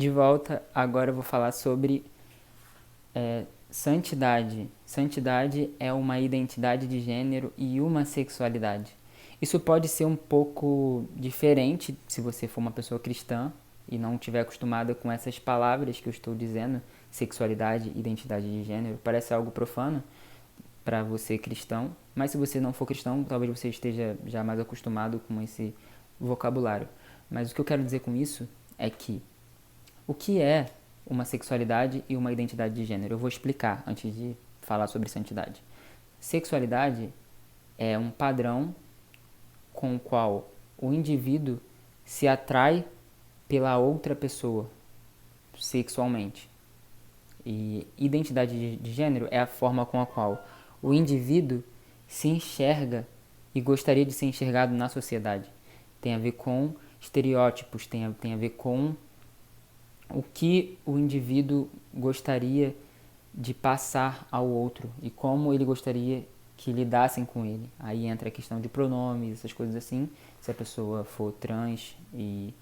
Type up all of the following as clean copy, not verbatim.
De volta, agora eu vou falar sobre santidade. Santidade é uma identidade de gênero e uma sexualidade. Isso pode ser um pouco diferente se você for uma pessoa cristã e não estiver acostumada com essas palavras que eu estou dizendo, sexualidade, identidade de gênero. Parece algo profano para você cristão, mas se você não for cristão, talvez você esteja já mais acostumado com esse vocabulário. Mas o que eu quero dizer com isso é que o que é uma sexualidade e uma identidade de gênero? Eu vou explicar antes de falar sobre santidade. Sexualidade é um padrão com o qual o indivíduo se atrai pela outra pessoa sexualmente. E identidade de gênero é a forma com a qual o indivíduo se enxerga e gostaria de ser enxergado na sociedade. Tem a ver com estereótipos, tem a ver com o que o indivíduo gostaria de passar ao outro e como ele gostaria que lidassem com ele. Aí entra a questão de pronomes, essas coisas assim, se a pessoa for trans e...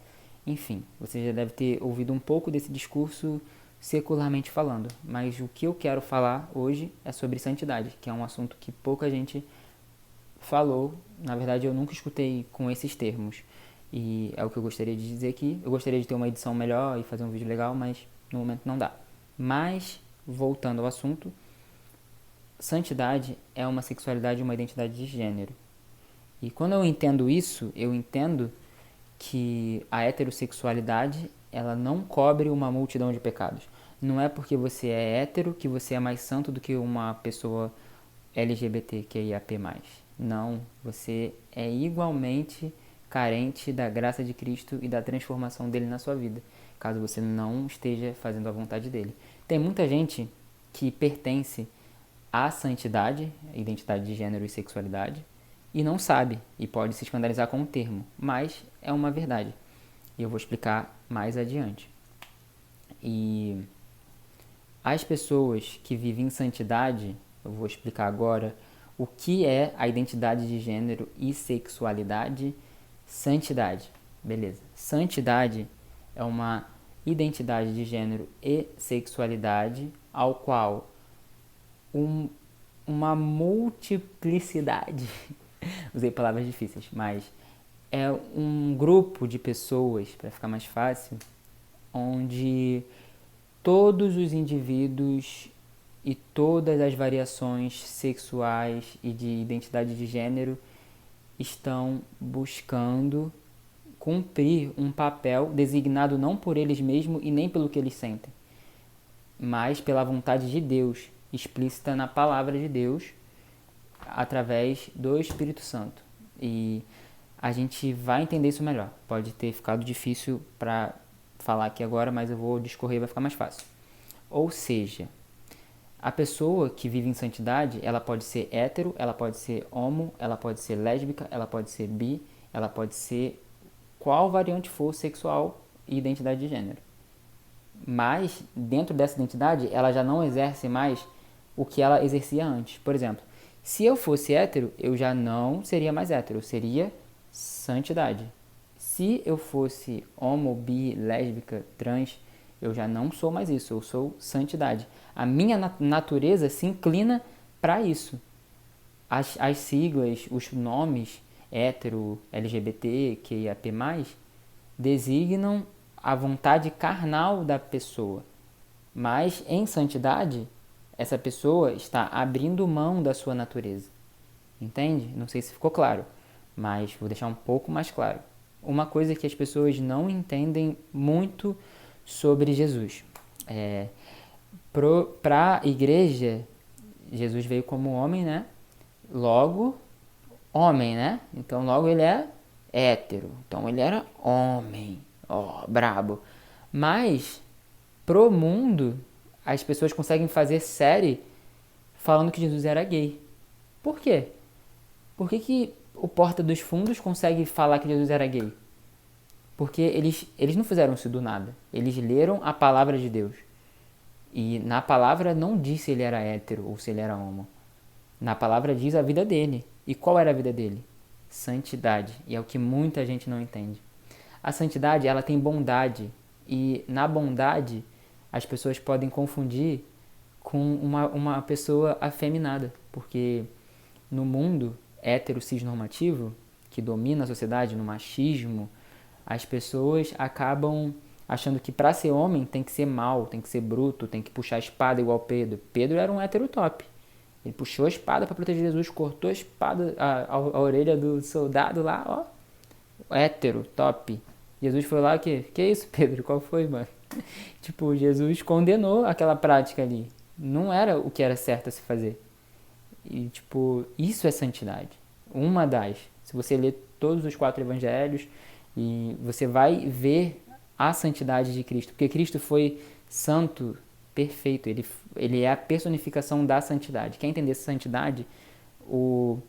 Enfim, você já deve ter ouvido um pouco desse discurso secularmente falando, mas o que eu quero falar hoje é sobre santidade, que é um assunto que pouca gente falou. Na verdade, eu nunca escutei com esses termos. E é o que eu gostaria de dizer aqui. Eu gostaria de ter uma edição melhor e fazer um vídeo legal, mas no momento não dá. Mas, voltando ao assunto, santidade é uma sexualidade e uma identidade de gênero. E quando eu entendo isso, eu entendo que a heterossexualidade ela não cobre uma multidão de pecados. Não é porque você é hétero que você é mais santo do que uma pessoa LGBTQIAP+. Não, você é igualmente carente da graça de Cristo e da transformação dele na sua vida, caso você não esteja fazendo a vontade dele. Tem muita gente que pertence à santidade, identidade de gênero e sexualidade, e não sabe, e pode se escandalizar com o termo, mas é uma verdade. E eu vou explicar mais adiante. E as pessoas que vivem em santidade, eu vou explicar agora o que é a identidade de gênero e sexualidade. Santidade, beleza. Santidade é uma identidade de gênero e sexualidade ao qual uma multiplicidade, usei palavras difíceis, mas é um grupo de pessoas, para ficar mais fácil, onde todos os indivíduos e todas as variações sexuais e de identidade de gênero estão buscando cumprir um papel designado não por eles mesmos e nem pelo que eles sentem, mas pela vontade de Deus, explícita na palavra de Deus, através do Espírito Santo. E a gente vai entender isso melhor. Pode ter ficado difícil para falar aqui agora, mas eu vou discorrer e vai ficar mais fácil. Ou seja, a pessoa que vive em santidade, ela pode ser hétero, ela pode ser homo, ela pode ser lésbica, ela pode ser bi, ela pode ser qual variante for sexual e identidade de gênero. Mas, dentro dessa identidade, ela já não exerce mais o que ela exercia antes. Por exemplo, se eu fosse hétero, eu já não seria mais hétero, eu seria santidade. Se eu fosse homo, bi, lésbica, trans, eu já não sou mais isso, eu sou santidade. A minha natureza se inclina para isso. As siglas, os nomes hétero, LGBT, QIAP+, designam a vontade carnal da pessoa. Mas em santidade, essa pessoa está abrindo mão da sua natureza. Entende? Não sei se ficou claro, mas vou deixar um pouco mais claro. Uma coisa que as pessoas não entendem muito sobre Jesus. Para a igreja, Jesus veio como homem, né? Logo, homem, né? Então, logo ele é hétero. Então, ele era homem. Ó, brabo. Mas, pro mundo, as pessoas conseguem fazer série falando que Jesus era gay. Por quê? Por que o Porta dos Fundos consegue falar que Jesus era gay? Porque eles não fizeram isso do nada. Eles leram a palavra de Deus. E na palavra não diz se ele era hétero ou se ele era homo. Na palavra diz a vida dele. E qual era a vida dele? Santidade. E é o que muita gente não entende. A santidade, ela tem bondade E na bondade, as pessoas podem confundir com uma pessoa afeminada, porque no mundo hétero cisnormativo, que domina a sociedade, no machismo, as pessoas acabam achando que para ser homem tem que ser mau, tem que ser bruto, tem que puxar a espada igual Pedro. Pedro era um hétero top. Ele puxou a espada para proteger Jesus, cortou a espada, a orelha do soldado lá, ó, hétero, top. Jesus foi lá, que isso, Pedro? Qual foi, mano? Tipo, Jesus condenou aquela prática ali. Não era o que era certo a se fazer. E, tipo, isso é santidade. Uma das. Se você ler todos os 4 evangelhos, e você vai ver a santidade de Cristo. Porque Cristo foi santo, perfeito. Ele é a personificação da santidade. Quer entender essa santidade? O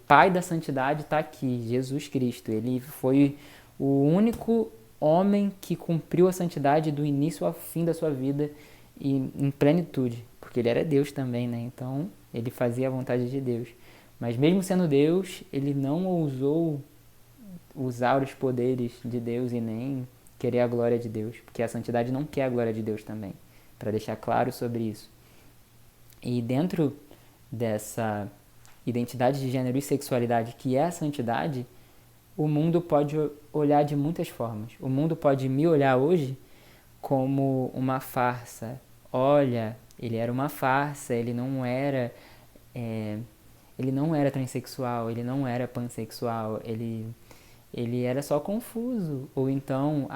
Pai da santidade está aqui, Jesus Cristo. Ele foi o único homem que cumpriu a santidade do início ao fim da sua vida e em plenitude, porque ele era Deus também, né? Então ele fazia a vontade de Deus. Mas mesmo sendo Deus, ele não ousou usar os poderes de Deus e nem querer a glória de Deus, porque a santidade não quer a glória de Deus também, para deixar claro sobre isso. E dentro dessa identidade de gênero e sexualidade que é a santidade, o mundo pode olhar de muitas formas. O mundo pode me olhar hoje como uma farsa. Olha, ele era uma farsa, ele não era transexual, ele não era pansexual, ele era só confuso. Ou então,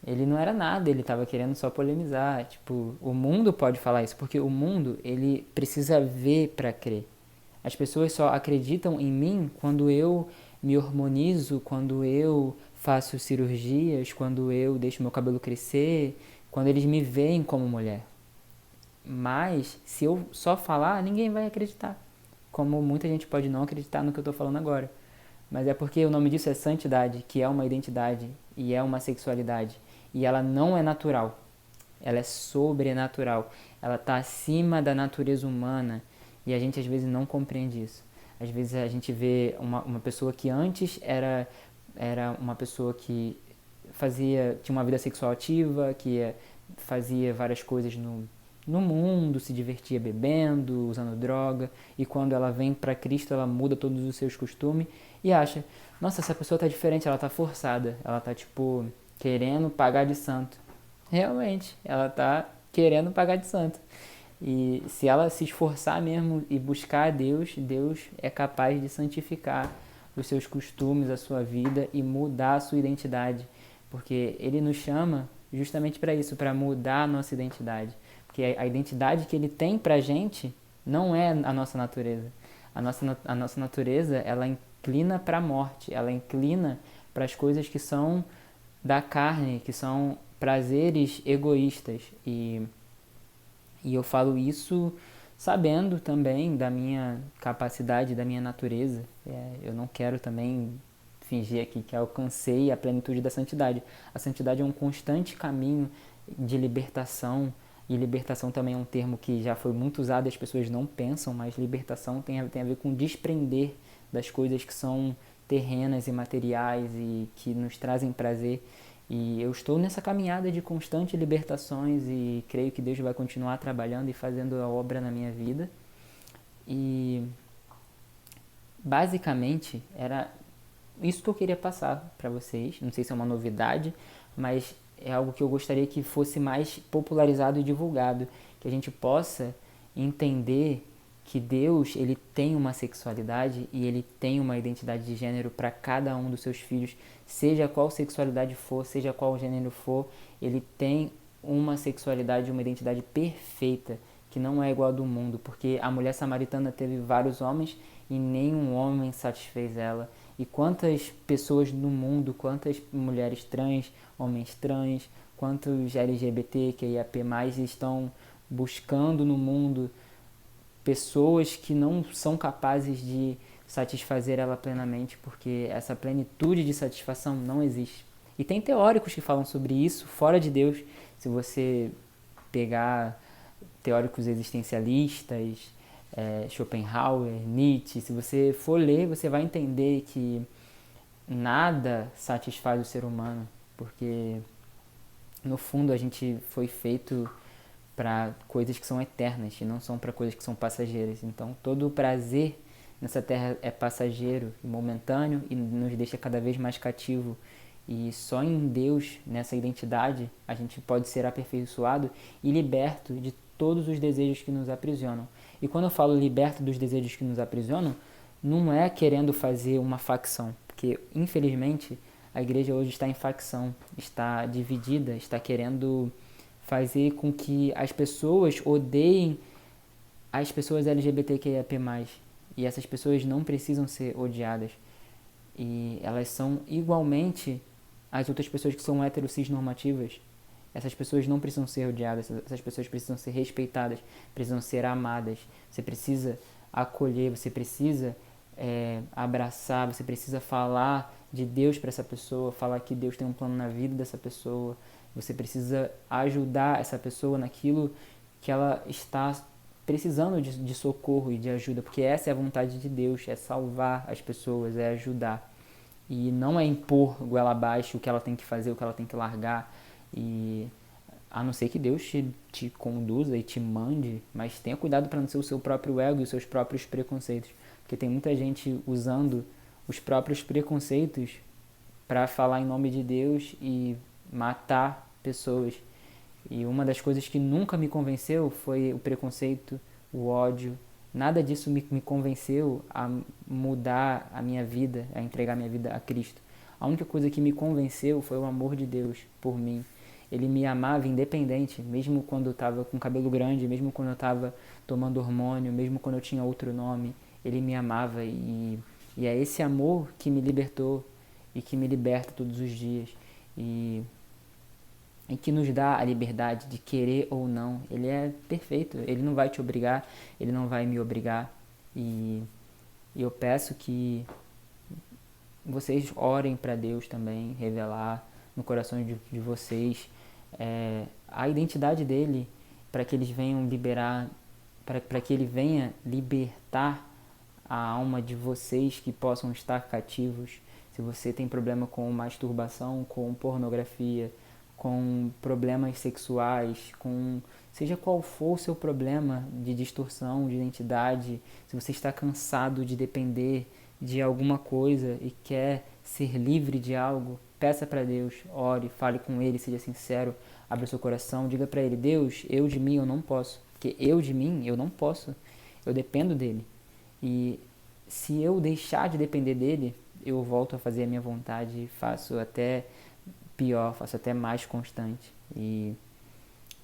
ele não era nada, ele estava querendo só polemizar. Tipo, o mundo pode falar isso, porque o mundo, ele precisa ver para crer. As pessoas só acreditam em mim quando eu me hormonizo, quando eu faço cirurgias, quando eu deixo meu cabelo crescer, quando eles me veem como mulher. Mas, se eu só falar, ninguém vai acreditar. Como muita gente pode não acreditar no que eu estou falando agora. Mas é porque o nome disso é santidade, que é uma identidade e é uma sexualidade. E ela não é natural. Ela é sobrenatural. Ela está acima da natureza humana. E a gente às vezes não compreende isso. Às vezes a gente vê uma pessoa que antes era uma pessoa que tinha uma vida sexual ativa, que fazia várias coisas no mundo, se divertia bebendo, usando droga, e quando ela vem para Cristo, ela muda todos os seus costumes e acha, nossa, essa pessoa tá diferente, ela tá forçada, ela tá tipo querendo pagar de santo. Realmente, ela tá querendo pagar de santo. E se ela se esforçar mesmo e buscar a Deus, Deus é capaz de santificar os seus costumes, a sua vida e mudar a sua identidade. Porque Ele nos chama justamente para isso, para mudar a nossa identidade. Porque a identidade que Ele tem para a gente não é a nossa natureza. A nossa natureza, ela inclina para a morte, ela inclina para as coisas que são da carne, que são prazeres egoístas. E eu falo isso sabendo também da minha capacidade, da minha natureza. Eu não quero também fingir aqui que alcancei a plenitude da santidade. A santidade é um constante caminho de libertação, e libertação também é um termo que já foi muito usado e as pessoas não pensam, mas libertação tem a ver com desprender das coisas que são terrenas e materiais e que nos trazem prazer. E eu estou nessa caminhada de constante libertações e creio que Deus vai continuar trabalhando e fazendo a obra na minha vida. E basicamente era isso que eu queria passar para vocês. Não sei se é uma novidade, mas é algo que eu gostaria que fosse mais popularizado e divulgado, que a gente possa entender que Deus, ele tem uma sexualidade e ele tem uma identidade de gênero para cada um dos seus filhos, seja qual sexualidade for, seja qual gênero for, ele tem uma sexualidade, uma identidade perfeita, que não é igual a do mundo, porque a mulher samaritana teve vários homens e nenhum homem satisfez ela. E quantas pessoas no mundo, quantas mulheres trans, homens trans, quantos LGBT, QIAP+, estão buscando no mundo pessoas que não são capazes de satisfazer ela plenamente, porque essa plenitude de satisfação não existe. E tem teóricos que falam sobre isso fora de Deus. Se você pegar teóricos existencialistas, Schopenhauer, Nietzsche, se você for ler, você vai entender que nada satisfaz o ser humano, porque no fundo a gente foi feito para coisas que são eternas e não são para coisas que são passageiras. Então todo o prazer nessa terra é passageiro e momentâneo e nos deixa cada vez mais cativo. E só em Deus, nessa identidade, a gente pode ser aperfeiçoado e liberto de todos os desejos que nos aprisionam. E quando eu falo liberto dos desejos que nos aprisionam, não é querendo fazer uma facção, porque infelizmente a igreja hoje está em facção, está dividida, está querendo fazer com que as pessoas odeiem as pessoas LGBTQIAP+. E essas pessoas não precisam ser odiadas. E elas são igualmente as outras pessoas que são cis normativas. Essas pessoas não precisam ser odiadas, essas pessoas precisam ser respeitadas, precisam ser amadas. Você precisa acolher, você precisa abraçar, você precisa falar de Deus para essa pessoa, falar que Deus tem um plano na vida dessa pessoa. Você precisa ajudar essa pessoa naquilo que ela está precisando de socorro e de ajuda, porque essa é a vontade de Deus, é salvar as pessoas, é ajudar. E não é impor goela abaixo o que ela tem que fazer, o que ela tem que largar. E a não ser que Deus te conduza e te mande, mas tenha cuidado para não ser o seu próprio ego e os seus próprios preconceitos. Porque tem muita gente usando os próprios preconceitos para falar em nome de Deus e matar pessoas. E uma das coisas que nunca me convenceu foi o preconceito, o ódio. Nada disso me convenceu a mudar a minha vida, a entregar a minha vida a Cristo. A única coisa que me convenceu foi o amor de Deus por mim. Ele me amava independente, mesmo quando eu estava com cabelo grande, mesmo quando eu estava tomando hormônio, mesmo quando eu tinha outro nome. Ele me amava e é esse amor que me libertou e que me liberta todos os dias. E que nos dá a liberdade de querer ou não. Ele é perfeito, ele não vai te obrigar, ele não vai me obrigar. E eu peço que vocês orem para Deus também, revelar no coração de vocês a identidade dele, para que eles venham liberar, para que ele venha libertar a alma de vocês que possam estar cativos. Se você tem problema com masturbação, com pornografia, com problemas sexuais, com seja qual for o seu problema de distorção de identidade, se você está cansado de depender de alguma coisa e quer ser livre de algo, peça para Deus, ore, fale com Ele, seja sincero, abra seu coração, diga para Ele: Deus, eu de mim eu não posso, porque eu de mim eu não posso, eu dependo dEle. E se eu deixar de depender dEle, eu volto a fazer a minha vontade, faço até pior, faço até mais constante. E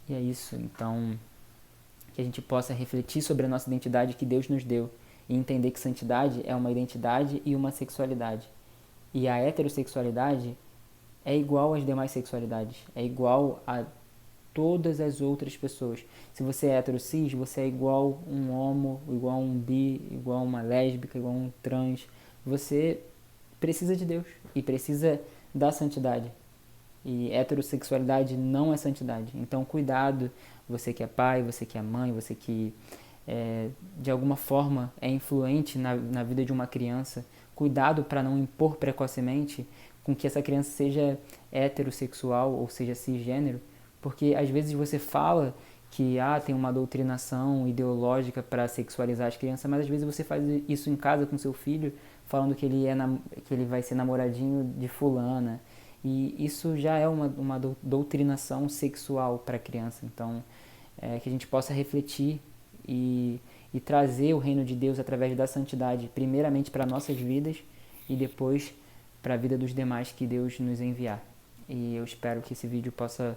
é isso. Então, que a gente possa refletir sobre a nossa identidade que Deus nos deu e entender que santidade é uma identidade e uma sexualidade. E a heterossexualidade é igual às demais sexualidades, é igual a todas as outras pessoas. Se você é hétero cis, você é igual um homo, igual um bi, igual uma lésbica, igual um trans. Você precisa de Deus e precisa da santidade. E heterossexualidade não é santidade. Então, cuidado, você que é pai, você que é mãe, você que de alguma forma é influente na vida de uma criança. Cuidado para não impor precocemente com que essa criança seja heterossexual ou seja cisgênero, porque às vezes você fala que tem uma doutrinação ideológica para sexualizar as crianças, mas às vezes você faz isso em casa com seu filho, falando que ele vai ser namoradinho de fulana. E isso já é uma doutrinação sexual para a criança. Então, que a gente possa refletir e trazer o reino de Deus através da santidade, primeiramente para nossas vidas e depois para a vida dos demais que Deus nos enviar. E eu espero que esse vídeo possa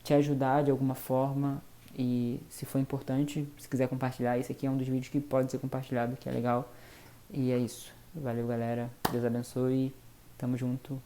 te ajudar de alguma forma. E se for importante, se quiser compartilhar, esse aqui é um dos vídeos que pode ser compartilhado, que é legal. E é isso. Valeu, galera. Deus abençoe. Tamo junto.